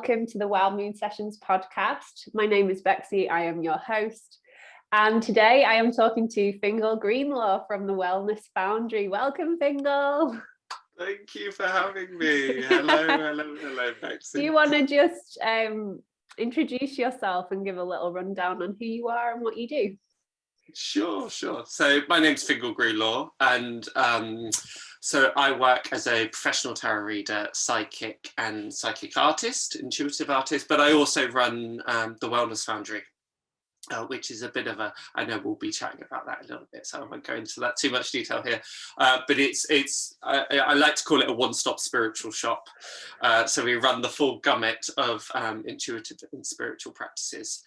welcome to the Wild Moon Sessions podcast. My name is Bexy, I am your host. And today I am talking to Fiongal Greenlaw from the Wellness Foundry. Welcome, Fiongal. Thank you for having me. Hello, Bexy. Do you want to just introduce yourself and give a little rundown on who you are and what you do? Sure. So my name's Fiongal Greenlaw, and so I work as a professional tarot reader, psychic artist, intuitive artist, but I also run the Wellness Foundry, which is a bit of a, I know we'll be chatting about that a little bit, so I won't go into that too much detail here, but I like to call it a one-stop spiritual shop. So we run the full gamut of intuitive and spiritual practices.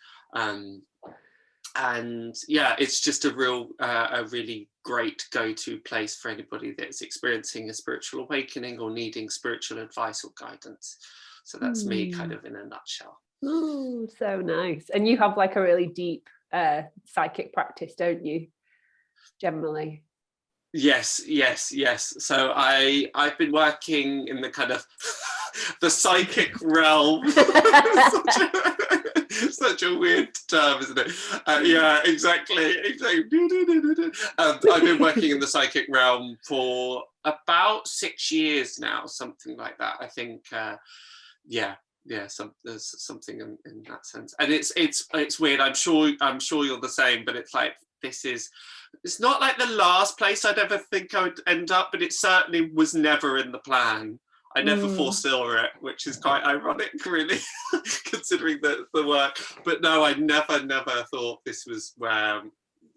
And yeah, it's just a really great go-to place for anybody that's experiencing a spiritual awakening or needing spiritual advice or guidance. So that's me kind of in a nutshell. Oh, so nice. And you have like a really deep psychic practice, don't you, generally? Yes. So I've been working in the kind of the psychic realm. Such a weird term, isn't it? Yeah, exactly. I've been working in the psychic realm for about 6 years now, something like that. I think, there's something in that sense, and it's weird. I'm sure you're the same, but it's like it's not like the last place I'd ever think I would end up, but it certainly was never in the plan. I never foresaw it, which is quite ironic, really, considering the work. But no, I never thought this was where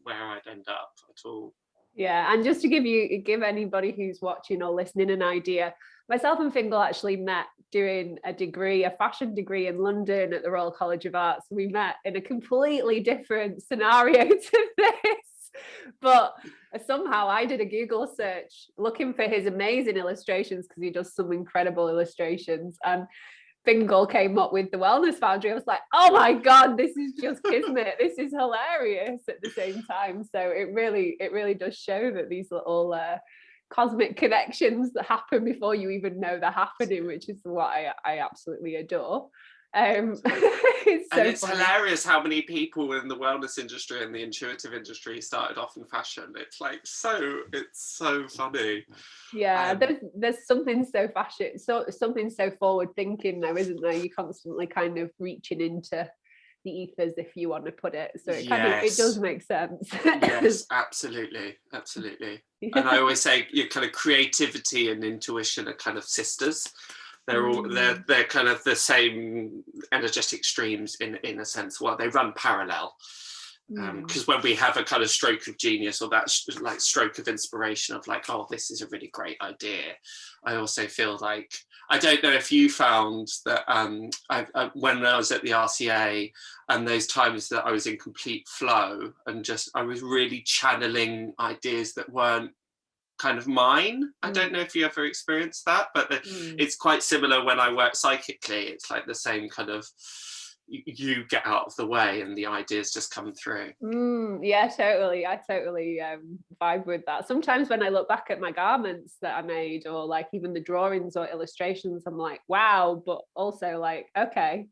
I'd end up at all. Yeah, and just to give anybody who's watching or listening an idea, myself and Fiongal actually met doing a fashion degree in London at the Royal College of Art. So we met in a completely different scenario to this. But somehow I did a Google search looking for his amazing illustrations, because he does some incredible illustrations, and Fiongal came up with the Wellness Foundry. I was like, oh my God, this is just kismet. This is hilarious at the same time. So it really does show that these little cosmic connections that happen before you even know they're happening, which is what I absolutely adore. It's hilarious how many people in the wellness industry and the intuitive industry started off in fashion. It's so funny. Yeah, there's something so fashion, something so forward thinking though, isn't there? You're constantly kind of reaching into the ethers, if you want to put it. So it it does make sense. Yes, absolutely. Yeah. And I always say your kind of creativity and intuition are kind of sisters. They're kind of the same energetic streams in a sense. Well, they run parallel, because when we have a kind of stroke of genius or that like stroke of inspiration of like, oh, this is a really great idea, I also feel like, I don't know if you found that when I was at the RCA and those times that I was in complete flow and I was really channeling ideas that weren't kind of mine. I don't know if you ever experienced that, but it's quite similar when I work psychically. It's like the same kind of, you get out of the way and the ideas just come through. Yeah, totally. I totally vibe with that. Sometimes when I look back at my garments that I made, or like even the drawings or illustrations, I'm like, wow, but also like, okay,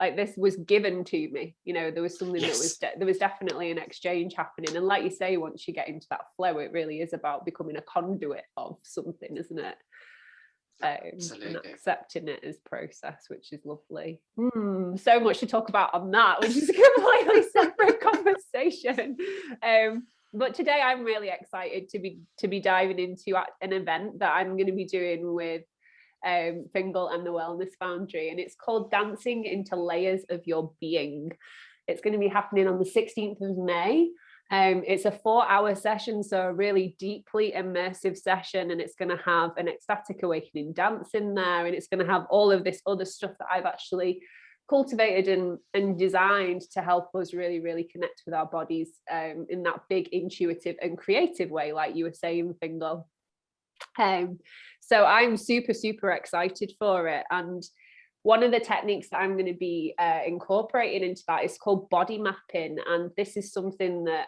like this was given to me, there was something there was definitely an exchange happening. And like you say, once you get into that flow, it really is about becoming a conduit of something, isn't it? And accepting it as process, which is lovely. So much to talk about on that, which is a completely separate conversation. But today I'm really excited to be diving into an event that I'm going to be doing with Fiongal and the Wellness Foundry, and it's called Dancing into Layers of Your Being. It's going to be happening on the 16th of May. It's a 4-hour session, so a really deeply immersive session, and it's going to have an ecstatic awakening dance in there, and it's going to have all of this other stuff that I've actually cultivated and designed to help us really connect with our bodies in that big intuitive and creative way, like you were saying, Fiongal. So I'm super excited for it. And one of the techniques that I'm going to be incorporating into that is called body mapping. And this is something that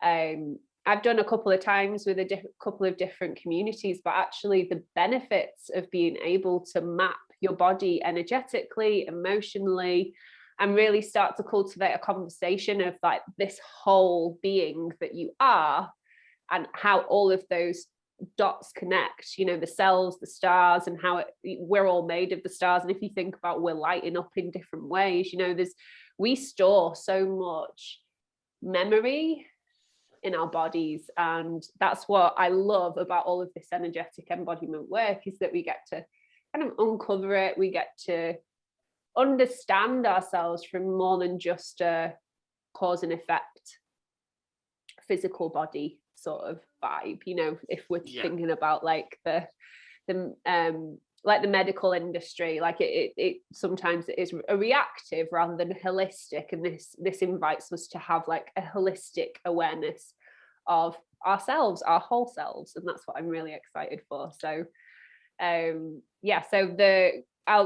I've done a couple of times with a couple of different communities, but actually the benefits of being able to map your body energetically, emotionally, and really start to cultivate a conversation of like this whole being that you are, and how all of those dots connect, you know, the cells, the stars, and how we're all made of the stars. And if you think about, we're lighting up in different ways, you know, we store so much memory in our bodies. And that's what I love about all of this energetic embodiment work, is that we get to kind of uncover it. We get to understand ourselves from more than just a cause and effect physical body sort of vibe, you know, if we're thinking about like the like the medical industry, like it sometimes it is a reactive rather than holistic, and this invites us to have like a holistic awareness of ourselves, our whole selves, and that's what I'm really excited for. So so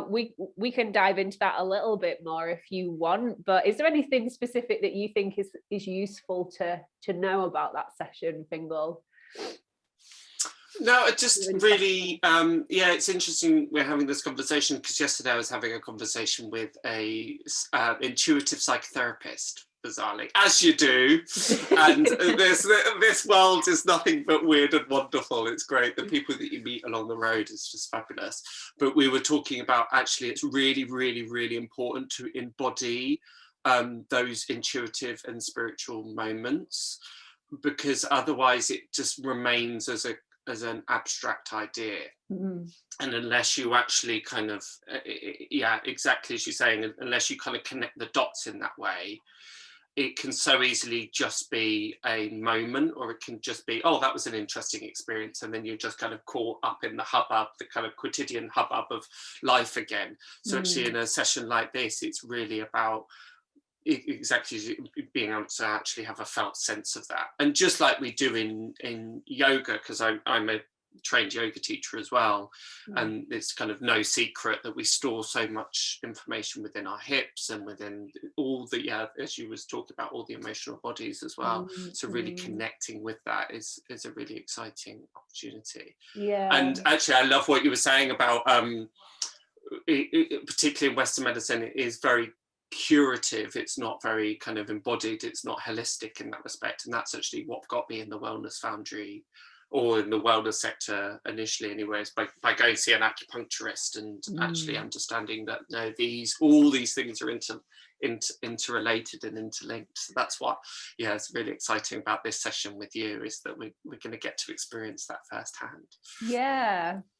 we can dive into that a little bit more if you want, but is there anything specific that you think is useful to know about that session, Fiongal? No, it just really, it's interesting we're having this conversation, because yesterday I was having a conversation with a intuitive psychotherapist, bizarrely, as you do, and this world is nothing but weird and wonderful. It's great. The people that you meet along the road is just fabulous. But we were talking about, actually, it's really, really, really important to embody those intuitive and spiritual moments, because otherwise it just remains as an abstract idea. And unless you actually kind of exactly as you're saying, unless you kind of connect the dots in that way, it can so easily just be a moment, or it can just be, oh, that was an interesting experience, and then you're just kind of caught up in the hubbub, the kind of quotidian hubbub of life again. So actually in a session like this, it's really about exactly being able to actually have a felt sense of that. And just like we do in yoga, because I'm a trained yoga teacher as well, and it's kind of no secret that we store so much information within our hips and within all the as you was talking about, all the emotional bodies as well. So really connecting with that is a really exciting opportunity. And actually I love what you were saying about particularly in Western medicine, it is very curative. It's not very kind of embodied, it's not holistic in that respect, and that's actually what got me in the Wellness Foundry, or in the wellness sector initially anyways, by going to see an acupuncturist and actually understanding that all these things are interrelated and interlinked. So that's what it's really exciting about this session with you, is that we're going to get to experience that firsthand.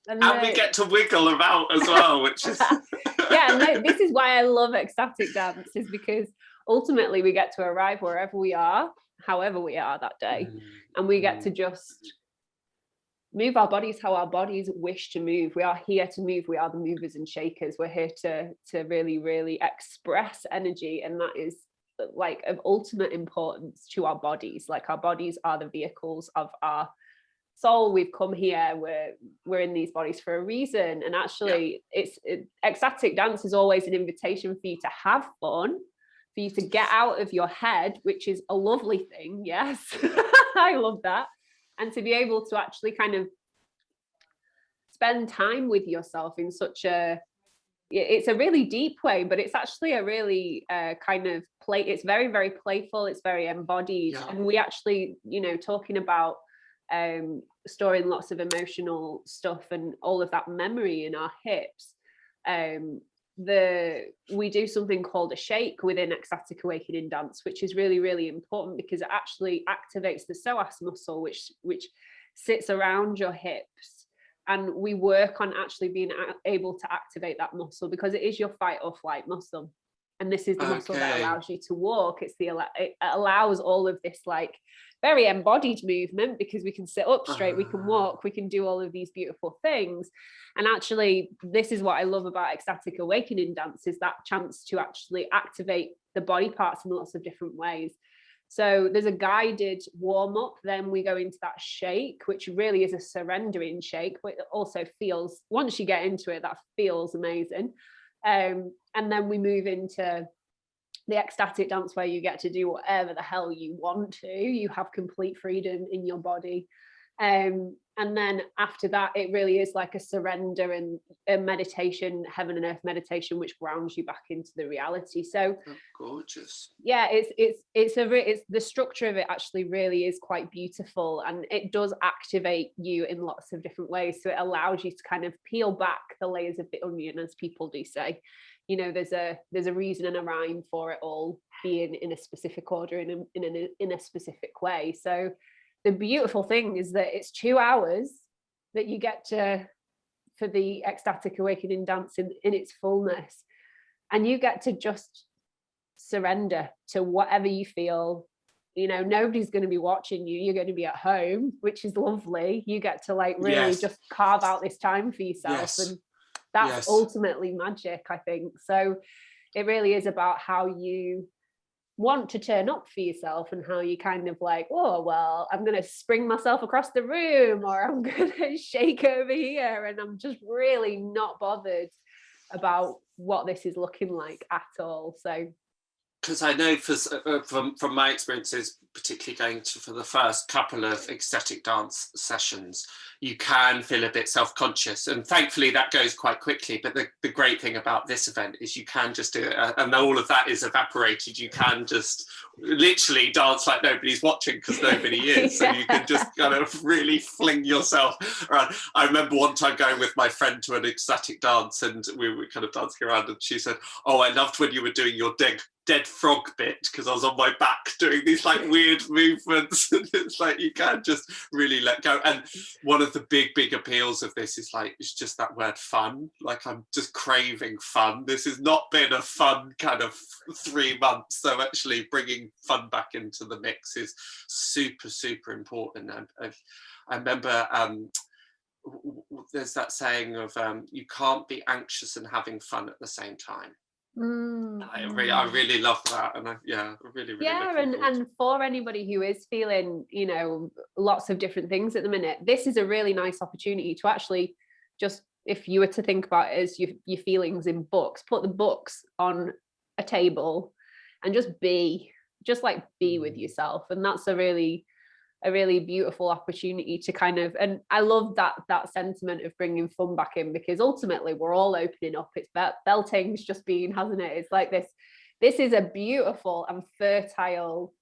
And we get to wiggle about as well, which is this is why I love ecstatic dance, is because ultimately we get to arrive wherever we are, however we are that day, and we get to just move our bodies how our bodies wish to move. We are here to move. We are the movers and shakers. We're here to really, really express energy, and that is like of ultimate importance to our bodies. Like, our bodies are the vehicles of our soul. We've come here, we're in these bodies for a reason, and actually ecstatic dance is always an invitation for you to have fun, for you to get out of your head, which is a lovely thing. I love that. And to be able to actually kind of spend time with yourself in such it's a really deep way, but it's actually a really kind of it's very, very playful, it's very embodied. And we actually, talking about storing lots of emotional stuff and all of that memory in our hips, we do something called a shake within ecstatic awakening dance, which is really, really important, because it actually activates the psoas muscle, which sits around your hips, and we work on actually being able to activate that muscle, because it is your fight or flight muscle, and this is the muscle that allows you to walk. It allows all of this like very embodied movement, because we can sit up straight, we can walk, we can do all of these beautiful things. And actually, this is what I love about ecstatic awakening dance, is that chance to actually activate the body parts in lots of different ways. So there's a guided warm up, then we go into that shake, which really is a surrendering shake, but it also feels, once you get into it, that feels amazing. And then we move into the ecstatic dance, where you get to do whatever the hell you want to. You have complete freedom in your body. And then after that, it really is like a surrender and a meditation, heaven and earth meditation, which grounds you back into the reality. So gorgeous. Yeah, it's the structure of it actually really is quite beautiful, and it does activate you in lots of different ways. So it allows you to kind of peel back the layers of the onion, as people do say. You know, there's a reason and a rhyme for it all being in a specific order, in a specific way. So the beautiful thing is that it's 2 hours that you get to for the ecstatic awakening dance in its fullness, and you get to just surrender to whatever you feel. You know, nobody's going to be watching you. You're going to be at home, which is lovely. You get to like really just carve out this time for yourself, and that's ultimately magic, I think. So it really is about how you want to turn up for yourself, and how you kind of like, oh, well, I'm going to spring myself across the room, or I'm going to shake over here, and I'm just really not bothered about what this is looking like at all. So because I know from my experiences, particularly going for the first couple of ecstatic dance sessions, you can feel a bit self-conscious, and thankfully that goes quite quickly. But the great thing about this event is you can just do it, and all of that is evaporated. You can just literally dance like nobody's watching, because nobody is. So you can just kind of really fling yourself around. I remember one time going with my friend to an ecstatic dance, and we were kind of dancing around, and she said, "Oh, I loved when you were doing your dead frog bit, because I was on my back doing these like weird movements." And it's like you can just really let go. And one of the big appeals of this is like, it's just that word fun. Like, I'm just craving fun. This has not been a fun kind of 3 months, so actually bringing fun back into the mix is super important. I remember there's that saying of you can't be anxious and having fun at the same time. I really love that, and really and for anybody who is feeling, you know, lots of different things at the minute, this is a really nice opportunity to actually just, if you were to think about it as your feelings in books, put the books on a table and just be with yourself. And that's a really beautiful opportunity to kind of, and I love that sentiment of bringing fun back in, because ultimately we're all opening up. It's belting's just been, hasn't it? It's like this is a beautiful and fertile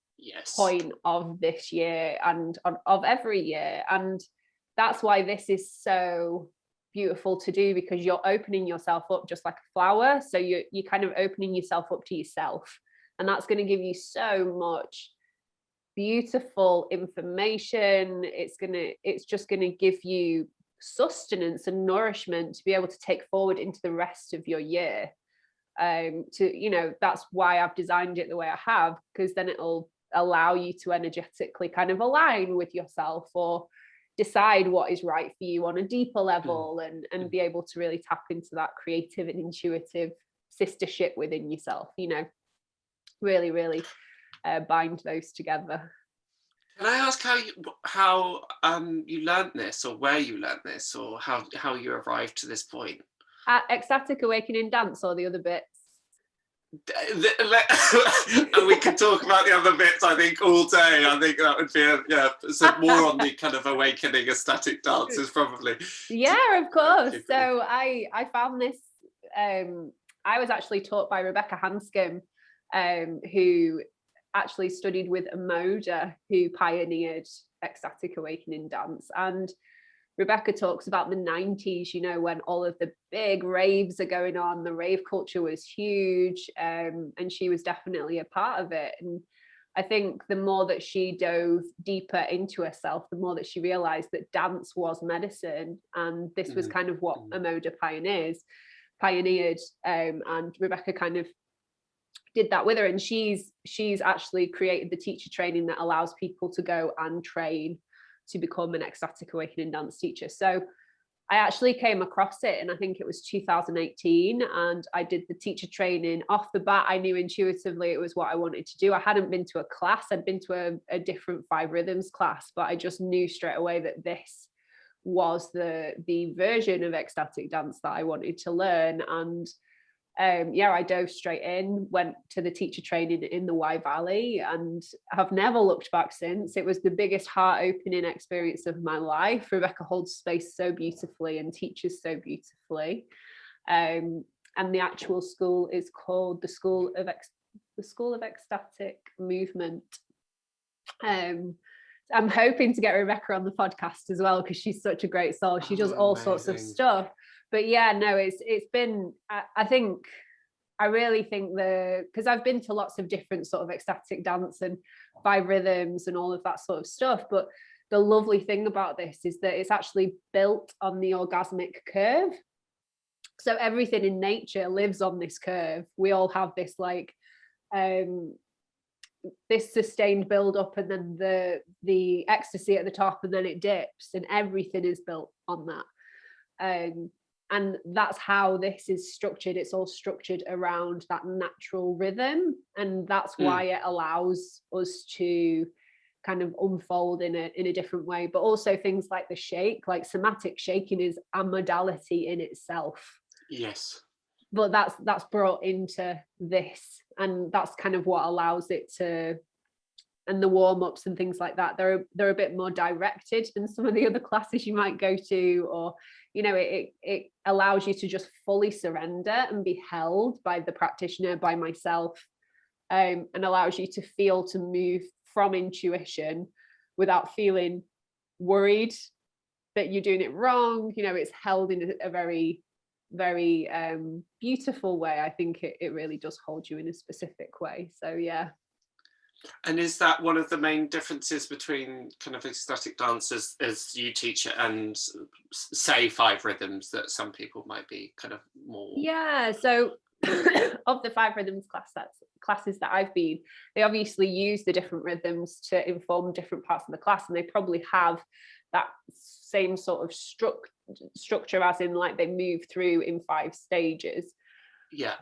point of this year, and of every year. And that's why this is so beautiful to do, because you're opening yourself up just like a flower. So you're kind of opening yourself up to yourself, and that's going to give you so much beautiful information. It's just going to give you sustenance and nourishment to be able to take forward into the rest of your year. That's why I've designed it the way I have, because then it'll allow you to energetically kind of align with yourself, or decide what is right for you on a deeper level, and be able to really tap into that creative and intuitive sistership within yourself, you know, really bind those together. Can I ask how you learned this, or where you learned this, or how you arrived to this point? At Ecstatic Awakening Dance, or the other bits? And we could talk about the other bits, I think, all day. I think that would be so more on the kind of awakening ecstatic dances, probably. Yeah, of course. So I found this. I was actually taught by Rebecca Hanscom, who actually studied with a moder who pioneered ecstatic awakening dance. And Rebecca talks about the 90s, you know, when all of the big raves are going on. The rave culture was huge, and she was definitely a part of it. And I think the more that she dove deeper into herself, the more that she realized that dance was medicine, and this was kind of what a moder pioneered, and Rebecca kind of did that with her. And she's actually created the teacher training that allows people to go and train to become an ecstatic awakening dance teacher. So I actually came across it, and I think it was 2018, and I did the teacher training. Off the bat, I knew intuitively it was what I wanted to do. I hadn't been to a class. I'd been to a different 5 rhythms class, but I just knew straight away that this was the version of ecstatic dance that I wanted to learn. And I dove straight in, went to the teacher training in the Wye Valley, and have never looked back since. It was the biggest heart-opening experience of my life. Rebecca holds space so beautifully and teaches so beautifully. And the actual school is called the School of Ecstatic Movement. I'm hoping to get Rebecca on the podcast as well, because she's such a great soul. She does all sorts of stuff. But yeah, no, it's been, I really think because I've been to lots of different sort of ecstatic dance and 5 rhythms and all of that sort of stuff. But the lovely thing about this is that it's actually built on the orgasmic curve. So everything in nature lives on this curve. We all have this like, this sustained build up, and then the ecstasy at the top, and then it dips, and everything is built on that. And that's how this is structured. It's all structured around that natural rhythm, and that's why it allows us to kind of unfold in a different way. But also things like the shake, like somatic shaking is a modality in itself. Yes. But that's brought into this, and that's kind of what allows it to, and the warm-ups and things like that, they're a bit more directed than some of the other classes you might go to, or it allows you to just fully surrender and be held by the practitioner, by myself, and allows you to feel, to move from intuition without feeling worried that you're doing it wrong. It's held in a very, very beautiful way. I think it really does hold you in a specific way. So yeah. And is that one of the main differences between kind of ecstatic dances as you teach it and say 5 rhythms, that some people might be kind of more? Yeah, so of the 5 rhythms classes that I've been, they obviously use the different rhythms to inform different parts of the class, and they probably have that same sort of structure, as in like they move through in 5 stages. Yeah.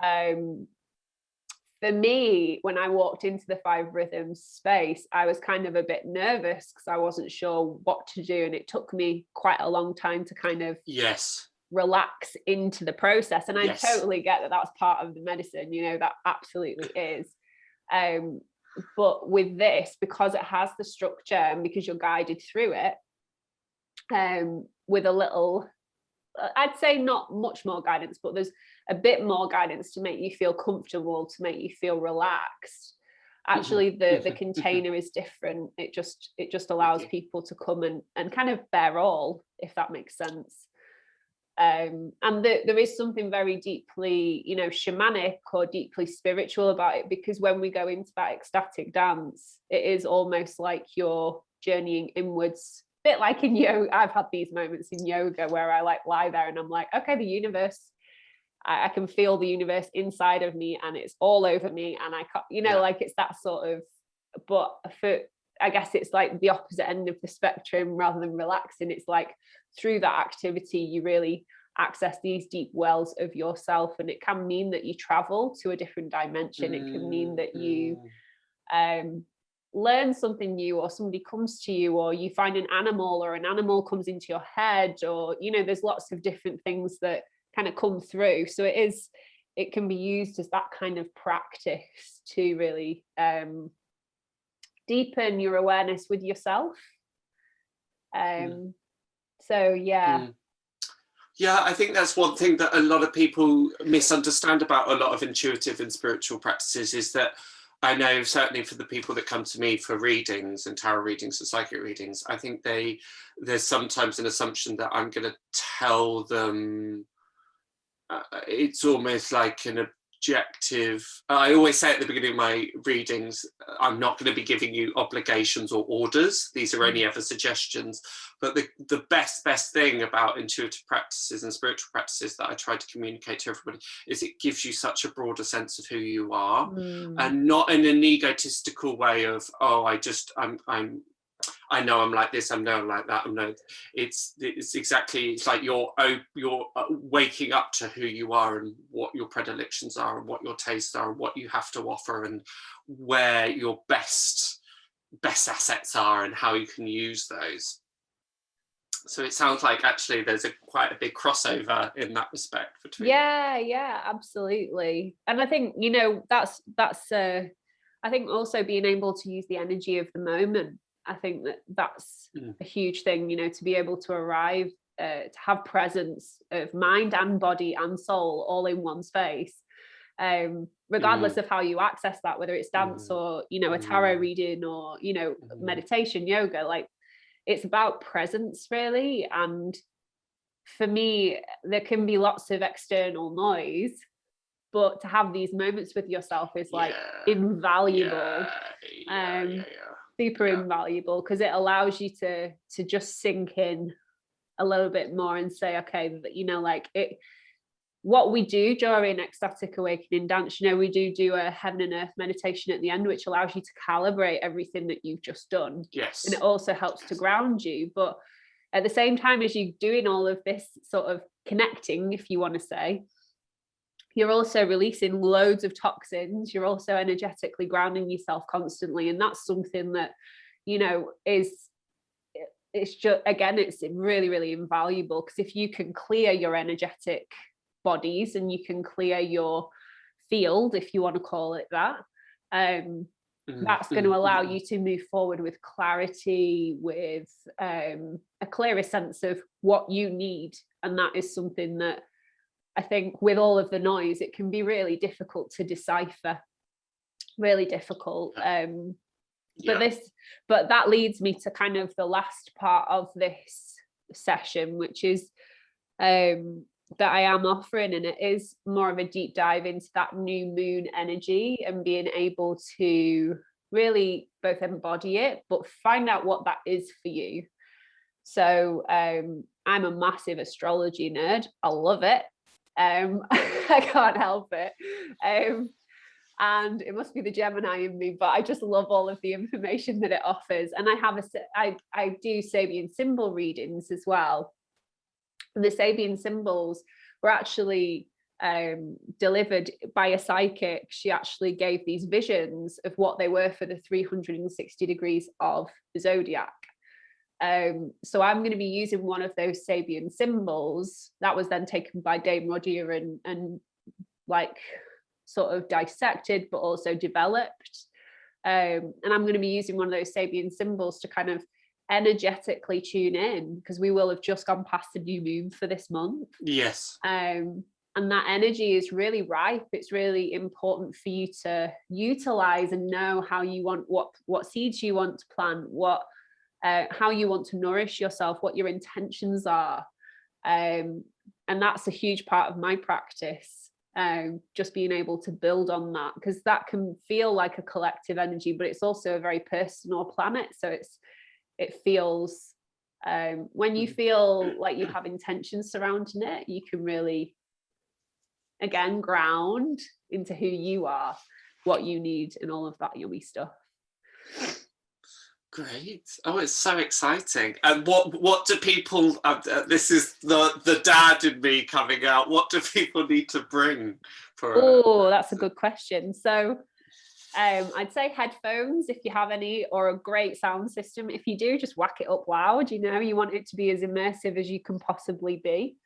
For me, when I walked into the 5 rhythms space, I was kind of a bit nervous because I wasn't sure what to do, and it took me quite a long time to kind of relax into the process. And I totally get that that's part of the medicine, that absolutely is. But with this, because it has the structure and because you're guided through it, with a little, I'd say not much more guidance, but there's a bit more guidance to make you feel comfortable, to make you feel relaxed. Actually, the container is different. It just allows people to come and kind of bear all, if that makes sense. And there is something very deeply, shamanic or deeply spiritual about it, because when we go into that ecstatic dance, it is almost like you're journeying inwards. Bit like in yoga. I've had these moments in yoga where I like lie there and I'm like, okay, the universe, I can feel the universe inside of me, and it's all over me, and I can't, like it's that sort of. But I guess it's like the opposite end of the spectrum. Rather than relaxing, it's like through that activity you really access these deep wells of yourself, and it can mean that you travel to a different dimension. It can mean that you learn something new, or somebody comes to you, or you find an animal, or an animal comes into your head, or there's lots of different things that kind of come through. So it can be used as that kind of practice to really deepen your awareness with yourself. So yeah. Yeah, I think that's one thing that a lot of people misunderstand about a lot of intuitive and spiritual practices, is that I know certainly for the people that come to me for readings and tarot readings and psychic readings, I think there's sometimes an assumption that I'm going to tell them, it's almost like an objective. I always say at the beginning of my readings, I'm not going to be giving you obligations or orders. These are only ever suggestions. But the best thing about intuitive practices and spiritual practices that I try to communicate to everybody is it gives you such a broader sense of who you are, and not in an egotistical way of, oh, I know I'm like this, I know I'm like that. It's exactly, it's like you're waking up to who you are and what your predilections are and what your tastes are and what you have to offer and where your best assets are and how you can use those. So it sounds like actually there's quite a big crossover in that respect between. Yeah, absolutely. And I think, you know, that's I think also being able to use the energy of the moment. I think that's a huge thing, you know, to be able to arrive, to have presence of mind and body and soul all in one space. Regardless of how you access that, whether it's dance or, you know, a tarot reading or, you know, meditation, yoga, like it's about presence really. And for me, there can be lots of external noise, but to have these moments with yourself is like invaluable. Super invaluable, because it allows you to just sink in a little bit more and say, okay, you know, like it, what we do during Ecstatic Awakening Dance, you know, we do a heaven and earth meditation at the end, which allows you to calibrate everything that you've just done. Yes. And it also helps to ground you. But at the same time as you're doing all of this sort of connecting, if you want to say, you're also releasing loads of toxins. You're also energetically grounding yourself constantly. And that's something that, you know, it's just, again, it's really, really invaluable, because if you can clear your energetic bodies and you can clear your field, if you want to call it that, that's going to allow you to move forward with clarity, with a clearer sense of what you need. And that is something that I think with all of the noise, it can be really difficult to decipher, really difficult. But that leads me to kind of the last part of this session, which is that I am offering, and it is more of a deep dive into that new moon energy and being able to really both embody it, but find out what that is for you. So I'm a massive astrology nerd. I love it. I can't help it. And it must be the Gemini in me, but I just love all of the information that it offers. And I do Sabian symbol readings as well. And the Sabian symbols were actually delivered by a psychic. She actually gave these visions of what they were for the 360 degrees of the zodiac. So I'm going to be using one of those Sabian symbols that was then taken by Dame Rodia and like sort of dissected, but also developed. And I'm going to be using one of those Sabian symbols to kind of energetically tune in, because we will have just gone past the new moon for this month. Yes. And that energy is really ripe. It's really important for you to utilize and know how you want, what seeds you want to plant, how you want to nourish yourself, what your intentions are. And that's a huge part of my practice. Just being able to build on that, because that can feel like a collective energy, but it's also a very personal planet. So it feels, when you feel like you have intentions surrounding it, you can really, again, ground into who you are, what you need, and all of that yummy stuff. Great. Oh, it's so exciting. And what do people, this is the dad in me coming out, what do people need to bring for that's a good question. So I'd say headphones, if you have any, or a great sound system. If you do, just whack it up loud. You know, you want it to be as immersive as you can possibly be.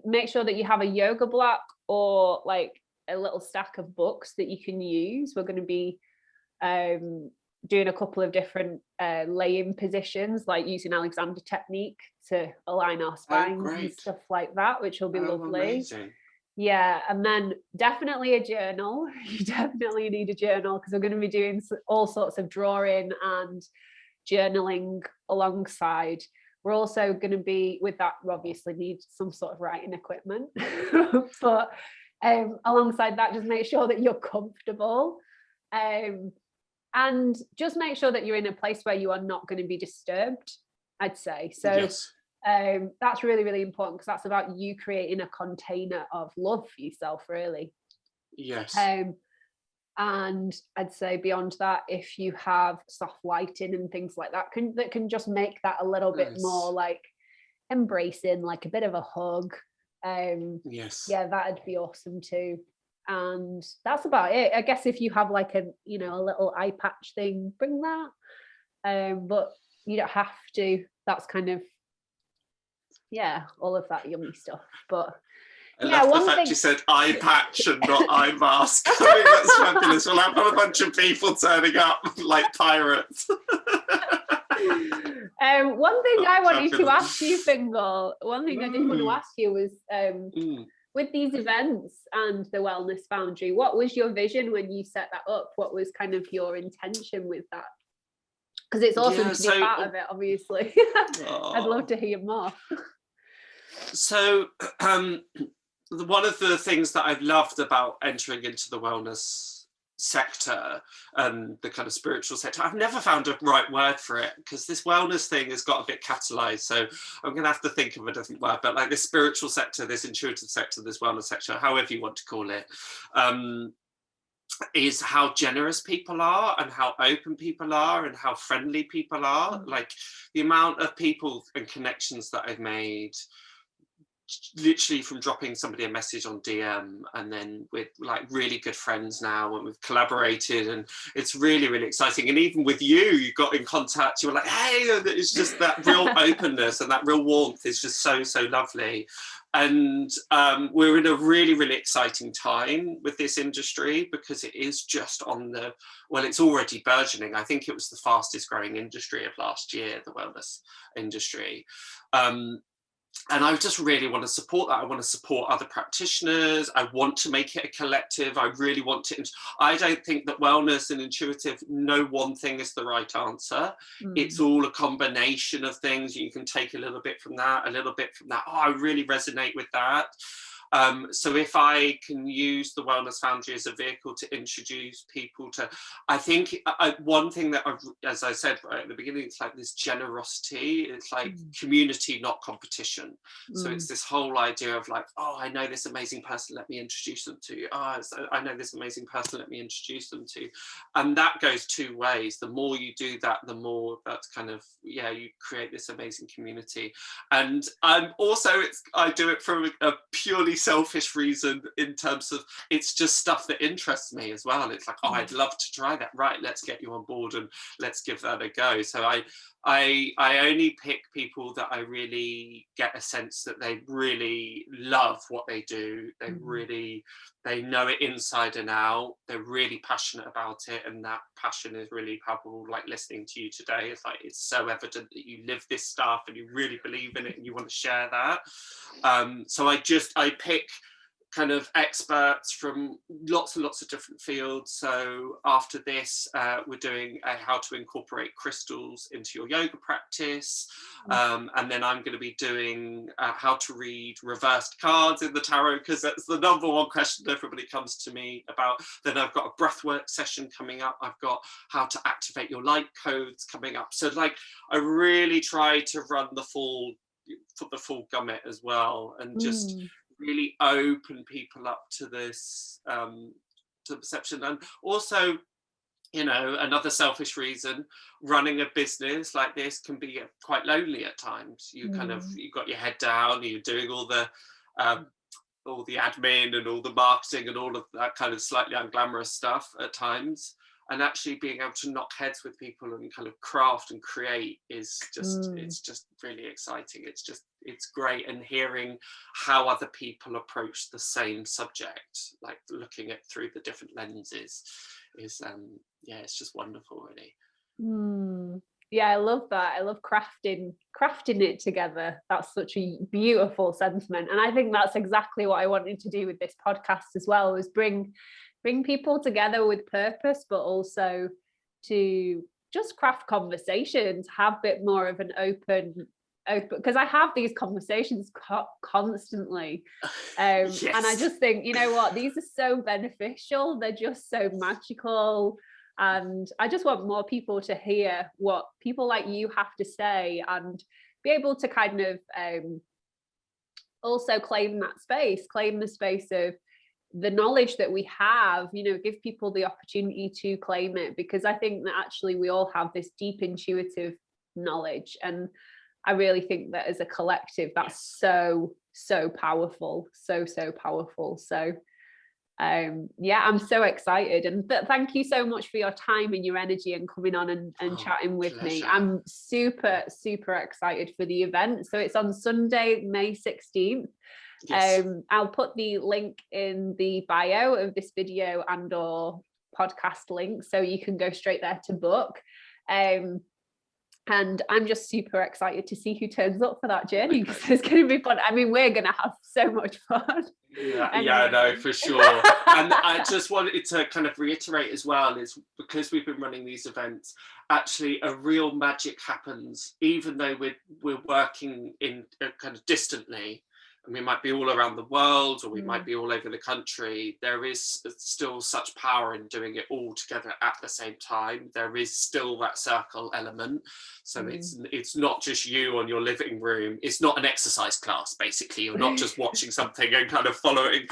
Make sure that you have a yoga block or like a little stack of books that you can use. We're going to be doing a couple of different laying positions, like using Alexander technique to align our spines and stuff like that, which will be lovely. Amazing. Yeah, and then definitely a journal. You definitely need a journal, because we're going to be doing all sorts of drawing and journaling alongside. We're also going to be, with that, we obviously need some sort of writing equipment, but alongside that, just make sure that you're comfortable. And just make sure that you're in a place where you are not going to be disturbed, I'd say. So yes. That's really, really important, because that's about you creating a container of love for yourself, really. Yes. And I'd say beyond that, if you have soft lighting and things like that, can just make that a little bit more like embracing, like a bit of a hug. Yes. Yeah, that'd be awesome too. And that's about it. I guess if you have like a little eye patch thing, bring that. But you don't have to. that's kind of, yeah, all of that yummy stuff. But I love the fact you said eye patch and not eye mask. I think that's fabulous. We'll have a bunch of people turning up like pirates. One thing I wanted to ask you, Fiongal, one thing I did want to ask you was, with these events and the Wellness Foundry, what was your vision when you set that up? What was kind of your intention with that? Because it's awesome to be part of it, obviously. I'd love to hear more. So one of the things that I've loved about entering into the wellness sector and the kind of spiritual sector, I've never found a right word for it, because this wellness thing has got a bit capitalized, so I'm gonna have to think of a different word. But like this spiritual sector, this intuitive sector, this wellness sector, however you want to call it, is how generous people are and how open people are and how friendly people are. Like the amount of people and connections that I've made literally from dropping somebody a message on DM, and then we're like really good friends now and we've collaborated, and it's really, really exciting. And even with you got in contact, you were like, hey, and it's just that real openness and that real warmth is just so, so lovely. And we're in a really, really exciting time with this industry, because it is just on the, well, it's already burgeoning. I think it was the fastest growing industry of last year, the wellness industry. And I just really want to support that. I want to support other practitioners. I want to make it a collective. I really want to. I don't think that wellness and intuitive, no one thing is the right answer. It's all a combination of things. You can take a little bit from that, a little bit from that. Oh, I really resonate with that. So if I can use the Wellness Foundry as a vehicle to introduce people to, I think one thing that, as I said right at the beginning, it's like this generosity, it's like community, not competition. So it's this whole idea of like, oh, I know this amazing person, let me introduce them to you. Oh, I know this amazing person, let me introduce them to you. And that goes two ways. The more you do that, the more that's kind of, yeah, you create this amazing community. And I'm also, I do it from a purely selfish reason, in terms of it's just stuff that interests me as well. It's like, oh, I'd love to try that. Right, let's get you on board and let's give that a go. So I only pick people that I really get a sense that they really love what they do. They really, they know it inside and out. They're really passionate about it, and that passion is really palpable. Like listening to you today, it's like it's so evident that you live this stuff and you really believe in it and you want to share that. So I pick kind of experts from lots and lots of different fields. So after this, we're doing how to incorporate crystals into your yoga practice. And then I'm going to be doing how to read reversed cards in the tarot, because that's the number one question everybody comes to me about. Then I've got a breathwork session coming up. I've got how to activate your light codes coming up. So like, I really try to run the full gamut as well, and just really open people up to this, to perception. And also, you know, another selfish reason, running a business like this can be quite lonely at times. You kind of, you've got your head down, you're doing all the admin and all the marketing and all of that kind of slightly unglamorous stuff at times. And actually being able to knock heads with people and kind of craft and create is just, it's just really exciting. It's great. And hearing how other people approach the same subject, like looking at through the different lenses is, yeah, it's just wonderful, really. Yeah, I love that. I love crafting it together. That's such a beautiful sentiment. And I think that's exactly what I wanted to do with this podcast as well, was bring people together with purpose, but also to just craft conversations, have a bit more of an open, because I have these conversations constantly. Yes. And I just think, you know what, these are so beneficial. They're just so magical. And I just want more people to hear what people like you have to say, and be able to kind of also claim the space of the knowledge that we have, you know, give people the opportunity to claim it, because I think that actually we all have this deep intuitive knowledge. And I really think that as a collective, that's so powerful, so powerful. So Yeah, I'm so excited, and thank you so much for your time and your energy and coming on and chatting with me. I'm super excited for the event. So it's on Sunday, May 16th. Yes. I'll put the link in the bio of this video and or podcast link, so you can go straight there to book. And I'm just super excited to see who turns up for that journey, because it's going to be fun. I mean, we're going to have so much fun. Yeah, no, for sure. And I just wanted to kind of reiterate as well, is because we've been running these events, actually a real magic happens, even though we're working in kind of distantly. And we might be all around the world, or we might be all over the country. There is still such power in doing it all together at the same time. There is still that circle element. So it's not just you on your living room. It's not an exercise class, basically. You're not just watching something and kind of following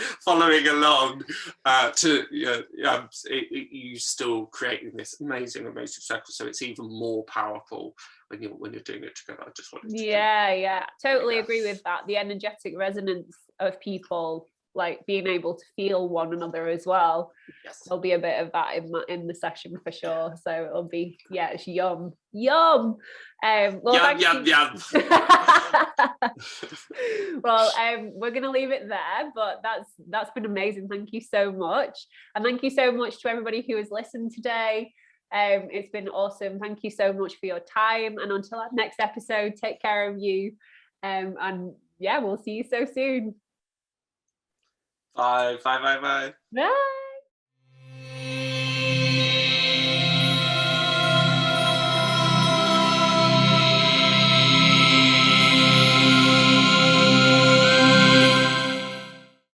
along. You still creating this amazing circle. So it's even more powerful when you're doing it together. I just wanted to totally agree with that. The energetic resonance of people, like being able to feel one another as well. Yes, there'll be a bit of that in the session for sure. So it'll be it's yum. Well, yum. Well, we're gonna leave it there, but that's been amazing. Thank you so much, and thank you so much to everybody who has listened today. It's been awesome. Thank you so much for your time, and until our next episode, take care of you, and we'll see you so soon. Bye. Bye.